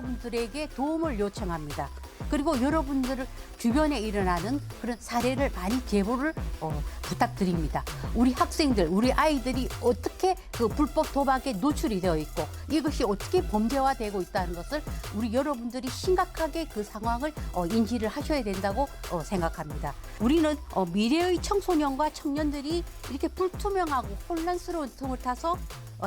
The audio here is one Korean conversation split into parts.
여러분들에게 도움을 요청합니다. 그리고 여러분들 주변에 일어나는 그런 사례를 많이 제보를 부탁드립니다. 우리 학생들, 우리 아이들이 어떻게 그 불법 도박에 노출이 되어 있고 이것이 어떻게 범죄화되고 있다는 것을 우리 여러분들이 심각하게 그 상황을 인지를 하셔야 된다고 생각합니다. 우리는 미래의 청소년과 청년들이 이렇게 불투명하고 혼란스러운 틈을 타서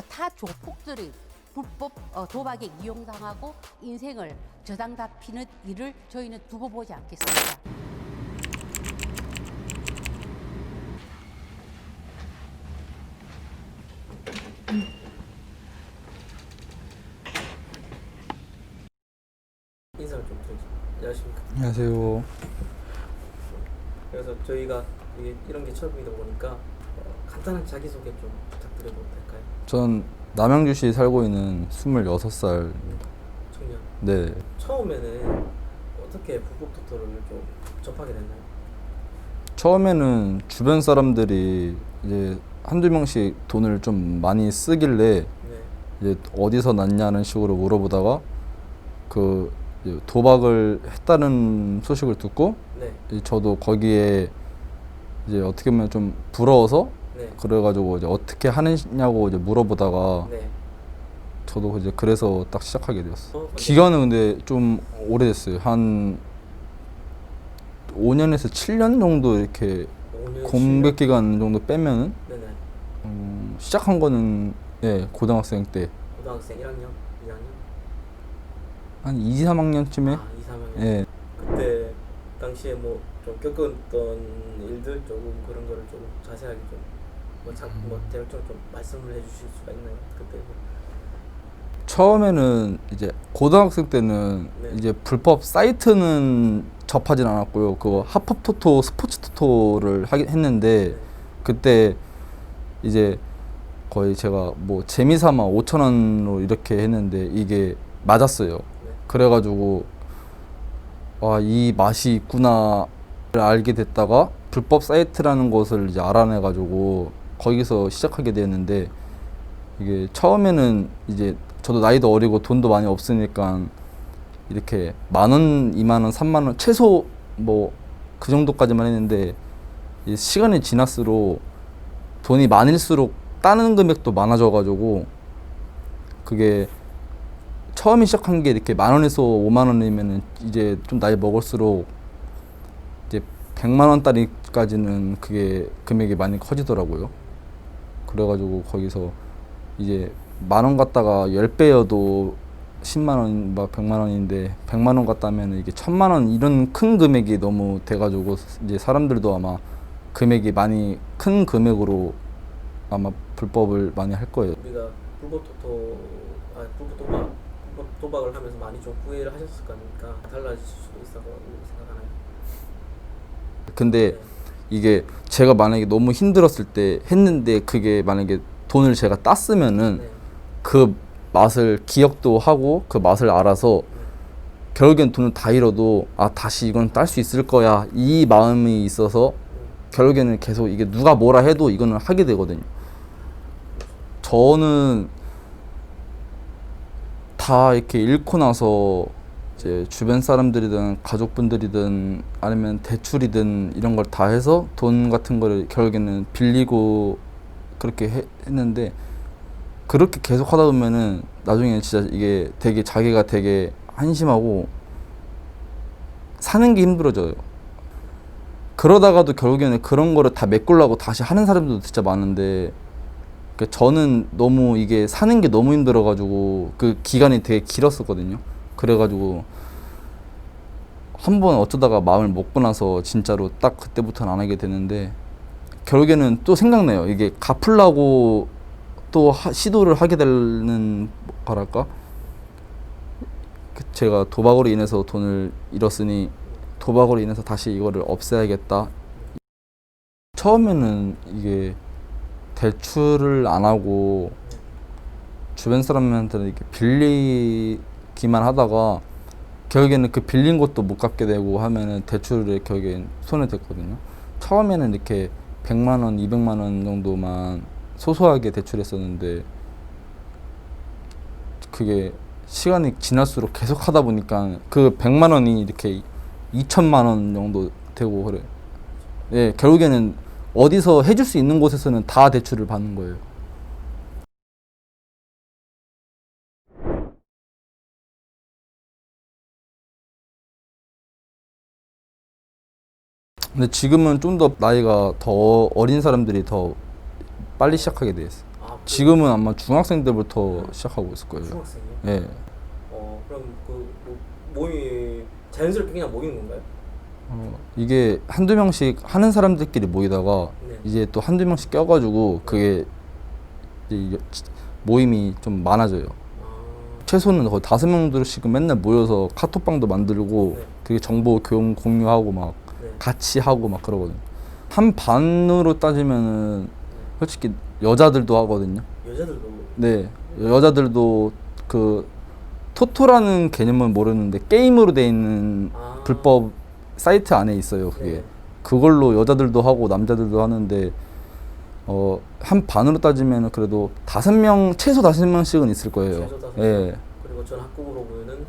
타 조폭들이 불법 도박에 이용당하고 인생을 저당 잡히는 일을 저희는 두고 보지 않겠습니다. 인사를 좀 드리죠. 안녕하십니까. 안녕하세요. 그래서 저희가 이런 게 처음이다 보니까 간단한 자기소개 좀 부탁드려도 될까요? 전 남양주시 살고 있는 26살입니다. 청년. 네. 처음에는 어떻게 불법 토토를 좀 접하게 됐나요? 처음에는 주변 사람들이 이제 한두 명씩 돈을 좀 많이 쓰길래 네. 이제 어디서 났냐는 식으로 물어보다가 그 이제 도박을 했다는 소식을 듣고 네. 이제 저도 거기에 이제 어떻게 보면 좀 부러워서 네. 그래가지고 이제 어떻게 하느냐고 이제 물어보다가 네. 저도 이제 그래서 딱 시작하게 되었어요. 근데- 기간은 근데 좀 오래됐어요. 한 5년에서 7년 정도 이렇게 5년, 공백 7년? 기간 정도 빼면은 네네. 시작한 거는 예, 고등학생 때 고등학생 1학년, 2학년? 한 2, 3학년쯤에 아, 2, 3학년. 예. 그때 당시에 뭐 좀 겪었던 일들 조금 그런 거를 좀 자세하게 뭐 대략적으로 좀 말씀을 해주실 수가 있나요? 그때 처음에는 이제 고등학생 때는 네. 이제 불법 사이트는 접하진 않았고요. 그거 합법 토토, 스포츠 토토를 하긴 했는데 네. 그때 이제 거의 제가 뭐 재미삼아 5,000원으로 이렇게 했는데 이게 맞았어요. 네. 그래가지고 아, 이 맛이 있구나를 알게 됐다가 불법 사이트라는 것을 이제 알아내가지고 거기서 시작하게 됐는데 이게 처음에는 이제 저도 나이도 어리고 돈도 많이 없으니까 이렇게 10,000원, 20,000원, 30,000원 최소 뭐 그 정도까지만 했는데 이 시간이 지날수록 돈이 많을수록 따는 금액도 많아져가지고 그게 처음에 시작한 게 이렇게 10,000원에서 50,000원이면은 이제 좀 나이 먹을수록 이제 1,000,000원짜리까지는 그게 금액이 많이 커지더라고요. 그래가지고 거기서 이제 10,000원 갖다가 10배여도 100,000원, 막 100,000원인데 100,000원 갖다면 이게 1,000,000원 이런 큰 금액이 너무 돼가지고 이제 사람들도 아마 금액이 많이 큰 금액으로 아마 불법을 많이 할 거예요. 우리가 불법 도박을 하면서 많이 좀 후회를 하셨을 거니까 달라질 수도 있다고 생각하나요? 근데 네. 이게 제가 만약에 너무 힘들었을 때 했는데 그게 만약에 돈을 제가 땄으면은 네. 그 맛을 기억도 하고 그 맛을 알아서 결국엔 돈을 다 잃어도 아 다시 이건 딸 수 있을 거야 이 마음이 있어서 결국에는 계속 이게 누가 뭐라 해도 이거는 하게 되거든요. 저는 다 이렇게 잃고 나서 이제 주변 사람들이든 가족분들이든 아니면 대출이든 이런 걸 다 해서 돈 같은 거를 결국에는 빌리고 그렇게 했는데 그렇게 계속 하다 보면은 나중에 진짜 이게 되게 자기가 되게 한심하고 사는 게 힘들어져요. 그러다가도 결국에는 그런 거를 다 메꾸려고 다시 하는 사람들도 진짜 많은데 저는 너무 이게 사는 게 너무 힘들어가지고 그 기간이 되게 길었었거든요. 그래가지고 한 번 어쩌다가 마음을 먹고 나서 진짜로 딱 그때부터는 안 하게 되는데 결국에는 또 생각나요. 이게 갚으려고 또 시도를 하게 되는 거랄까? 제가 도박으로 인해서 돈을 잃었으니 도박으로 인해서 다시 이거를 없애야겠다. 처음에는 이게 대출을 안 하고 주변 사람한테 이렇게 빌리기만 하다가 결국에는 그 빌린 것도 못 갚게 되고 하면은 대출에 결국엔 손에 댔거든요. 처음에는 이렇게 100,000원, 200,000원 정도만 소소하게 대출했었는데 그게 시간이 지날수록 계속 하다 보니까 그 100만 원이 이렇게 2천만 원 정도 되고 그래. 예, 결국에는 어디서 해줄 수 있는 곳에서는 다 대출을 받는 거예요. 근데 지금은 좀 더 나이가 더 어린 사람들이 더 빨리 시작하게 돼 있어요. 아, 지금은 아마 중학생들부터 시작하고 있을 거예요. 중학생이요? 예. 그럼 그 모임 자연스럽게 그냥 모이는 건가요? 이게 한두 명씩 하는 사람들끼리 모이다가 네. 이제 또 한두 명씩 껴가지고 그게 이제 모임이 좀 많아져요. 아, 최소는 거의 5명들씩은 맨날 모여서 카톡방도 만들고 네. 그게 정보 공유하고 막 네. 같이 하고 막 그러거든요. 한 반으로 따지면은 솔직히 여자들도 하거든요. 여자들도 네, 여자들도 그 토토라는 개념은 모르는데 게임으로 돼 있는 아, 불법 사이트 안에 있어요. 그게 네. 그걸로 여자들도 하고 남자들도 하는데 한 반으로 따지면은 그래도 5명 최소 5명씩은 있을 거예요. 최소 5명. 예, 그리고 전 학급으로 보면은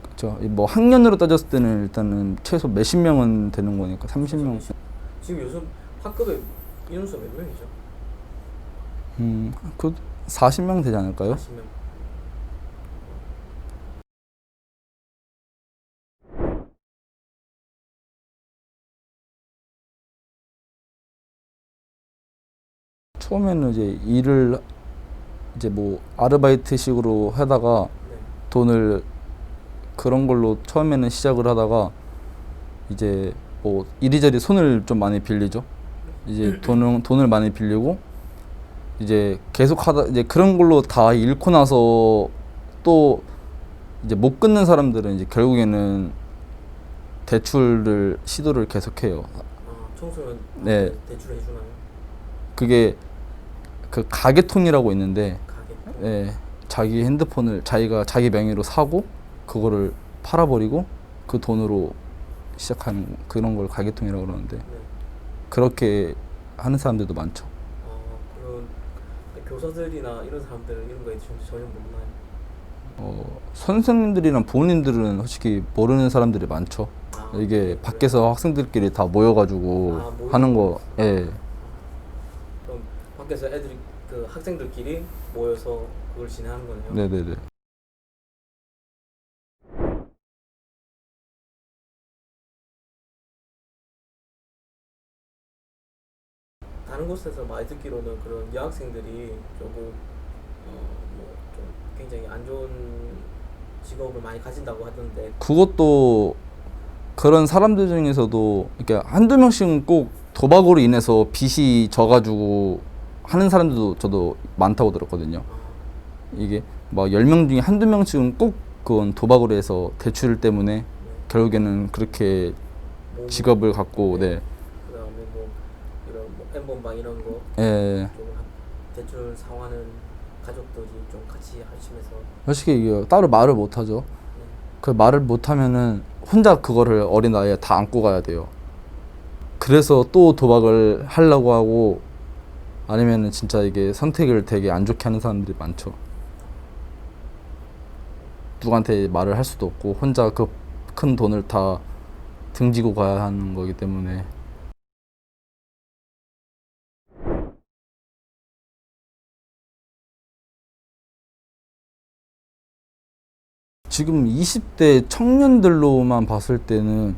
그렇죠. 뭐 학년으로 따졌을 때는 일단은 최소 몇십 명은 되는 거니까 30명. 지금 요즘 학급에 인원수 몇 명이죠? 그 40명 되지 않을까요? 40명. 처음에는 이제 일을 이제 뭐 아르바이트식으로 하다가 네. 돈을 그런 걸로 처음에는 시작을 하다가 이제 뭐 이리저리 손을 좀 많이 빌리죠. 이제 돈을 많이 빌리고 이제 계속 하다 이제 그런 걸로 다 잃고 나서 또 이제 못 끊는 사람들은 이제 결국에는 대출을 시도를 계속해요. 청소년 네. 대출을 해주나요? 그게 그 가계통이라고 있는데 가게. 예, 자기 핸드폰을 자기가 자기 명의로 사고 그거를 팔아버리고 그 돈으로 시작하는 그런 걸 가계통이라고 그러는데 네. 그렇게 하는 사람들도 많죠. 그런 교사들이나 이런 사람들은 이런 거에 전혀 모르나요? 선생님들이랑 부모님들은 솔직히 모르는 사람들이 많죠. 이게 밖에서 학생들끼리 다 모여가지고 하는 거. 예. 그럼 밖에서 애들이 그 학생들끼리 모여서 그걸 진행하는 거네요. 네네네. 다른 곳에서 많이 듣기로는 그런 여학생들이 조금 뭐 좀 굉장히 안 좋은 직업을 많이 가진다고 하던데. 그것도 그런 사람들 중에서도 이렇게 한두 명씩은 꼭 도박으로 인해서 빚이 져가지고 하는 사람들도 저도 많다고 들었거든요. 이게 막 10명 중에 한두 명씩은 꼭 그건 도박으로 해서 대출 때문에 결국에는 그렇게 직업을 갖고 네. 그다음에 뭐 이런 뭐 엠번방 이런 거 예. 좀 대출 상환은 가족들이 좀 같이 하시면서. 솔직히 이게 따로 말을 못 하죠. 그 말을 못 하면은 혼자 그거를 어린 나이에 다 안고 가야 돼요. 그래서 또 도박을 하려고 하고 아니면은 진짜 이게 선택을 되게 안 좋게 하는 사람들이 많죠. 누구한테 말을 할 수도 없고 혼자 그 큰 돈을 다 등지고 가야 하는 거기 때문에. 지금 20대 청년들로만 봤을 때는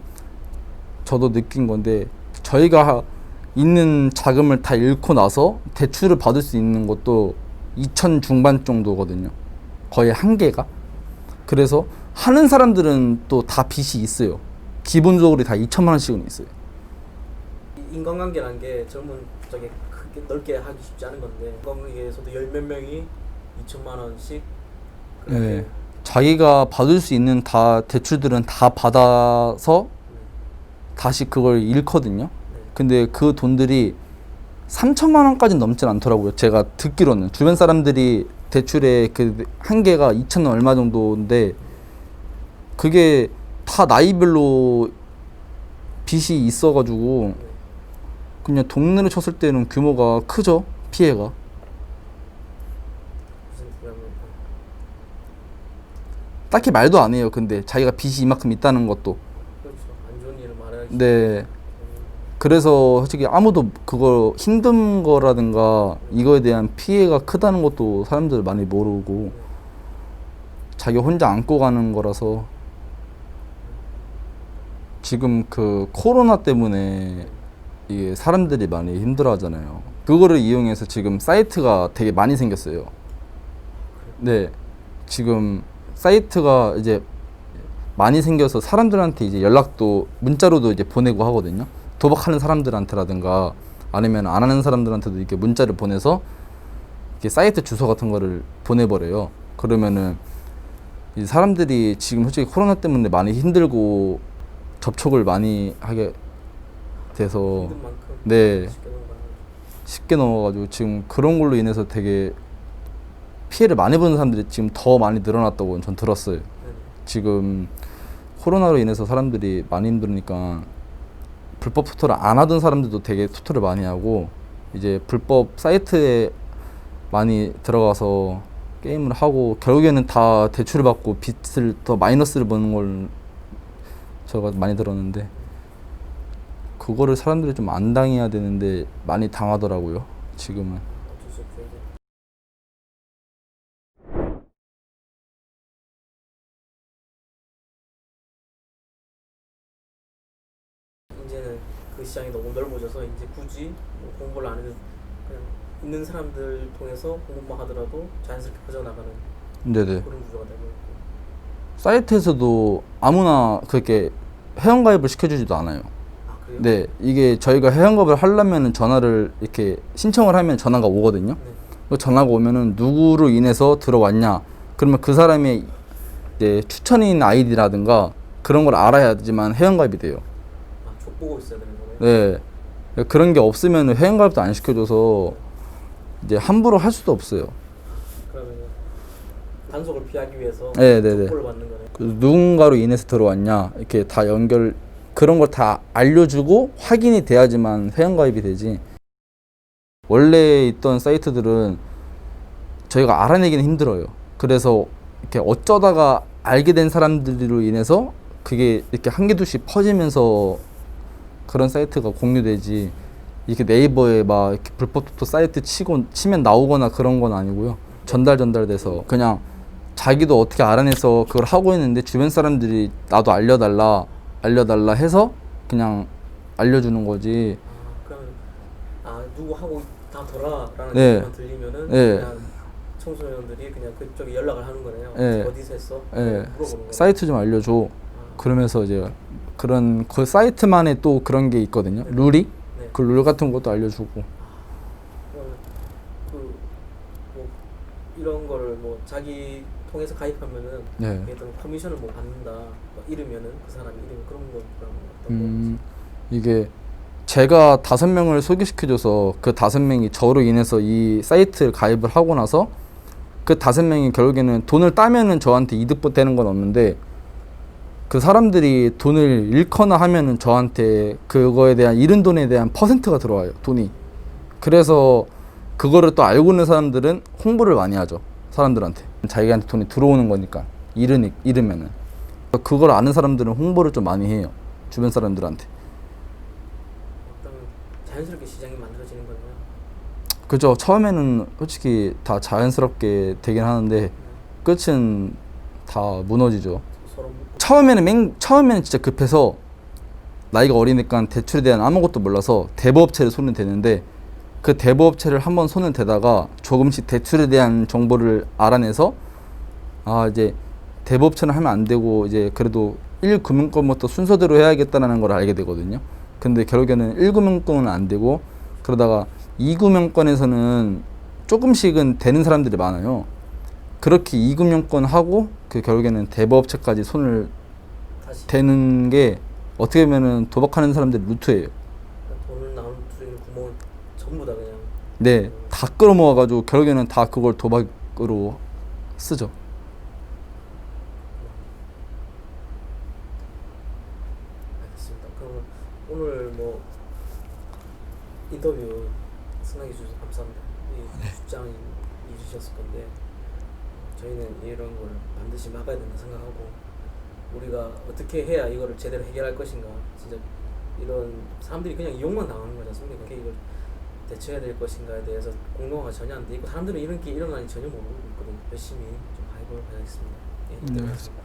저도 느낀 건데 저희가 있는 자금을 다 잃고 나서 대출을 받을 수 있는 것도 2천 중반 정도거든요. 거의 한계가. 그래서 하는 사람들은 또 다 빚이 있어요. 기본적으로 다 2천만 원씩은 있어요. 인간관계란 게 젊은 저게 크게 넓게 하기 쉽지 않은 건데 인간관계에서도 열 몇 명이 2천만 원씩 네. 자기가 받을 수 있는 다 대출들은 다 받아서 다시 그걸 잃거든요. 근데 그 돈들이 3천만 원까지는 넘진 않더라고요. 제가 듣기로는 주변 사람들이 대출의 그 한계가 2천 얼마 정도인데 그게 다 나이별로 빚이 있어가지고 그냥 동네로 쳤을 때는 규모가 크죠. 피해가. 딱히 말도 안 해요. 근데 자기가 빚이 이만큼 있다는 것도. 그렇죠. 안 좋은 일을 말해야지. 네. 그래서 솔직히 아무도 그거 힘든 거라든가 이거에 대한 피해가 크다는 것도 사람들 많이 모르고 자기 혼자 안고 가는 거라서 지금 그 코로나 때문에 이게 사람들이 많이 힘들어 하잖아요. 그거를 이용해서 지금 사이트가 되게 많이 생겼어요. 네. 지금 사이트가 이제 많이 생겨서 사람들한테 이제 연락도 문자로도 이제 보내고 하거든요. 도박하는 사람들한테라든가 아니면 안 하는 사람들한테도 이렇게 문자를 보내서 이렇게 사이트 주소 같은 거를 보내버려요. 그러면은 이 사람들이 지금 솔직히 코로나 때문에 많이 힘들고 접촉을 많이 하게 돼서 힘든 만큼 네 쉽게 넘어가는 거죠. 쉽게 넘어가지고 지금 그런 걸로 인해서 되게 피해를 많이 보는 사람들이 지금 더 많이 늘어났다고 전 들었어요. 네네. 지금 코로나로 인해서 사람들이 많이 힘드니까 불법 토토를 안 하던 사람들도 되게 토토를 많이 하고 이제 불법 사이트에 많이 들어가서 게임을 하고 결국에는 다 대출을 받고 빚을 더 마이너스를 보는 걸 제가 많이 들었는데 그거를 사람들이 좀 안 당해야 되는데 많이 당하더라고요. 지금은. 어쩔 수 없죠. 이제. 이제는 그 시장이 너무 넓어져서 이제 굳이 뭐 공부를 안 해도 그냥 있는 사람들 통해서 공부만 하더라도 자연스럽게 퍼져나가는 네네. 그런 구조가 되고 있고. 사이트에서도 아무나 그렇게 회원가입을 시켜주지도 않아요. 아 그래요? 네, 이게 저희가 회원가입을 하려면 전화를 이렇게 신청을 하면 전화가 오거든요. 네. 그 전화가 오면은 누구로 인해서 들어왔냐? 그러면 그 사람의 이제 추천인 아이디라든가 그런 걸 알아야지만 회원가입이 돼요. 아 족보고 있어야 되는 거네요. 네, 그런 게 없으면 회원가입도 안 시켜줘서 이제 함부로 할 수도 없어요. 그러면 단속을 피하기 위해서 네, 네, 네. 족보를 받는 거네요. 그 누군가로 인해서 들어왔냐 이렇게 다 연결 그런 걸 다 알려주고 확인이 돼야지만 회원가입이 되지. 원래 있던 사이트들은 저희가 알아내기는 힘들어요. 그래서 이렇게 어쩌다가 알게 된 사람들로 인해서 그게 이렇게 한 개 둘씩 퍼지면서 그런 사이트가 공유되지. 이렇게 네이버에 막 이렇게 불법 토토 사이트 치면 나오거나 그런 건 아니고요. 전달돼서 그냥 자기도 어떻게 알아내서 그걸 하고 있는데 주변 사람들이 나도 알려달라 해서 그냥 알려주는 거지. 아 그러면 아 누구 하고 다더라라는 네. 얘기만 들리면은 네. 그냥 청소년들이 그냥 그쪽에 연락을 하는 거네요. 네. 어디서 했어? 예, 물어보는 거예요. 사이트 좀 알려줘. 아, 그러면서 이제 그런 그 사이트만의 또 그런 게 있거든요. 네. 룰이 네. 그 룰 같은 것도 알려주고. 그러면 그 뭐 이런 거를 뭐 자기 통해서 가입하면은 네. 어떤 커미션을 뭐 받는다. 뭐 이러면은 그 사람 이름 그런 거 어떤 거? 이게 제가 5명을 소개시켜줘서 그 5명이 저로 인해서 이 사이트를 가입을 하고 나서 그 5명이 결국에는 돈을 따면은 저한테 이득 되는 건 없는데 그 사람들이 돈을 잃거나 하면은 저한테 그거에 대한 잃은 돈에 대한 퍼센트가 들어와요. 돈이. 그래서 그거를 또 알고 있는 사람들은 홍보를 많이 하죠. 사람들한테. 자기한테 돈이 들어오는 거니까 잃으면은. 그걸 아는 사람들은 홍보를 좀 많이 해요. 주변 사람들한테. 그러면 자연스럽게 시장이 만들어지는 거네요. 그죠. 처음에는 솔직히 다 자연스럽게 되긴 하는데 끝은 다 무너지죠. 서로 처음에는 진짜 급해서 나이가 어리니까 대출에 대한 아무것도 몰라서 대부업체를 손을 대는데 그 대부업체를 한번 손을 대다가 조금씩 대출에 대한 정보를 알아내서 아 이제 대부업체는 하면 안 되고 이제 그래도 1금융권부터 순서대로 해야겠다는 걸 알게 되거든요. 근데 결국에는 1금융권은 안 되고 그러다가 2금융권에서는 조금씩은 되는 사람들이 많아요. 그렇게 2금융권 하고 그 결국에는 대부업체까지 손을 다시 대는 게 어떻게 보면은 도박하는 사람들의 루트예요. 돈을 나오는 수 있는 구멍을 전부 다 그냥 네, 다 끌어모아가지고 결국에는 다 그걸 도박으로 쓰죠. 알겠습니다. 그러면 오늘 뭐 인터뷰 승낙해 주셔서 감사합니다. 이 출장이 주셨을 건데 저희는 이런 걸 반드시 막아야 된다 생각하고 우리가 어떻게 해야 이거를 제대로 해결할 것인가 진짜 이런 사람들이 그냥 이용만 당하는 거지 않습니까? 어떻게 이걸 대처해야 될 것인가에 대해서 공론화가 전혀 안 돼 있고 사람들은 이런 게 일어나니 전혀 모르고 있거든요. 열심히 좀 해보도록 하겠습니다. 예, 네. 이렇습니다.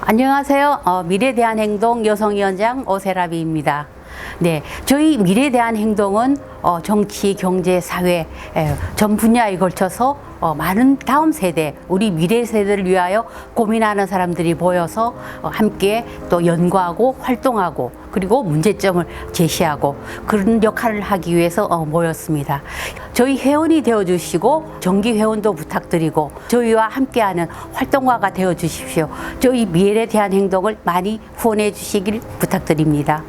안녕하세요. 미래대한행동 여성위원장 오세라비입니다. 네, 저희 미래대한행동은 정치, 경제, 사회 전 분야에 걸쳐서 많은 다음 세대, 우리 미래 세대를 위하여 고민하는 사람들이 모여서 함께 또 연구하고 활동하고 그리고 문제점을 제시하고 그런 역할을 하기 위해서 모였습니다. 저희 회원이 되어주시고 정기 회원도 부탁드리고 저희와 함께하는 활동가가 되어주십시오. 저희 미래에 대한 행동을 많이 후원해 주시길 부탁드립니다.